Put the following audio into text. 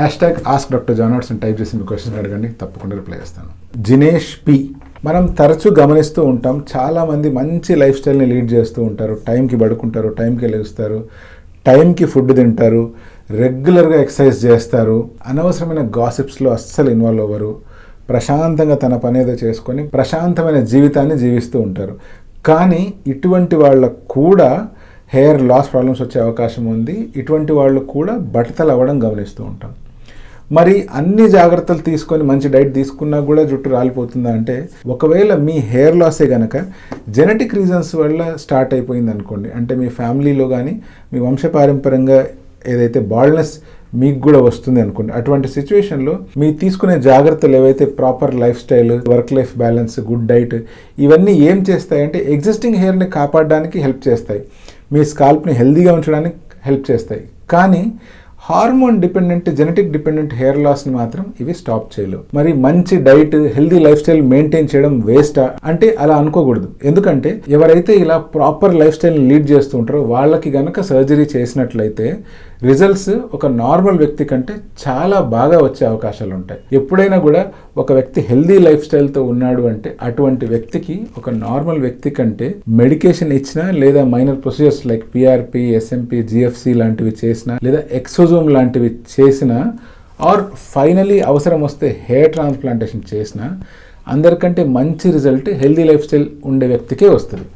Ask doctor John Watson type చేసి మీ question అడగండి, తప్పకుండా రిప్లై చేస్తాను. జినేష్ పి, మనం తరచూ గమనిస్తూ ఉంటాం, చాలామంది మంచి లైఫ్ స్టైల్ని లీడ్ చేస్తూ ఉంటారు. టైంకి పడుకుంటారు, టైంకి లేస్తారు, టైంకి ఫుడ్ తింటారు, రెగ్యులర్గా ఎక్సర్సైజ్ చేస్తారు, అనవసరమైన గాసిప్స్లో అస్సలు ఇన్వాల్వ్ అవ్వరు, ప్రశాంతంగా తన పని ఏదో చేసుకొని ప్రశాంతమైన జీవితాన్ని జీవిస్తూ ఉంటారు. కానీ ఇటువంటి వాళ్ళకు కూడా హెయిర్ లాస్ ప్రాబ్లమ్స్ వచ్చే అవకాశం ఉంది. ఇటువంటి వాళ్ళు కూడా బట్టతలు అవ్వడం గమనిస్తూ ఉంటాం. మరి అన్ని జాగ్రత్తలు తీసుకొని మంచి డైట్ తీసుకున్నా కూడా జుట్టు రాలిపోతుందా అంటే, ఒకవేళ మీ హెయిర్ లాసే కనుక జెనెటిక్ రీజన్స్ వల్ల స్టార్ట్ అయిపోయింది అనుకోండి, అంటే మీ ఫ్యామిలీలో కానీ మీ వంశపారంపర్యంగా ఏదైతే బాల్డ్నెస్ మీకు కూడా వస్తుంది అనుకోండి, అటువంటి సిచ్యువేషన్లో మీ తీసుకునే జాగ్రత్తలు ఏవైతే proper life style, work life balance, good diet, ఇవన్నీ ఏం చేస్తాయంటే ఎగ్జిస్టింగ్ హెయిర్ని కాపాడడానికి హెల్ప్ చేస్తాయి, మీ స్కాల్ప్ని హెల్దీగా ఉంచడానికి హెల్ప్ చేస్తాయి. కానీ hormone dependent, genetic dependent hair లాస్ని మాత్రం ఇవి స్టాప్ చేయలేవు. మరి మంచి diet, healthy life style maintain చేయడం వేస్టా అంటే అలా అనుకోకూడదు. ఎందుకంటే ఎవరైతే ఇలా ప్రాపర్ లైఫ్ స్టైల్ని లీడ్ చేస్తూ ఉంటారో వాళ్ళకి గనక సర్జరీ చేసినట్లయితే రిజల్ట్స్ ఒక నార్మల్ వ్యక్తి కంటే చాలా బాగా వచ్చే అవకాశాలు ఉంటాయి. ఎప్పుడైనా కూడా ఒక వ్యక్తి హెల్దీ లైఫ్ స్టైల్తో ఉన్నాడు అంటే అటువంటి వ్యక్తికి ఒక నార్మల్ వ్యక్తి కంటే మెడికేషన్ ఇచ్చినా, లేదా minor procedures like PRP, SMP, GFC లాంటివి చేసినా, లేదా ఎక్సోజోమ్ లాంటివి చేసినా, ఆర్ ఫైనలీ అవసరం వస్తే హెయిర్ ట్రాన్స్ప్లాంటేషన్ చేసినా అందరికంటే మంచి రిజల్ట్ హెల్దీ లైఫ్ స్టైల్ ఉండే వ్యక్తికే వస్తుంది.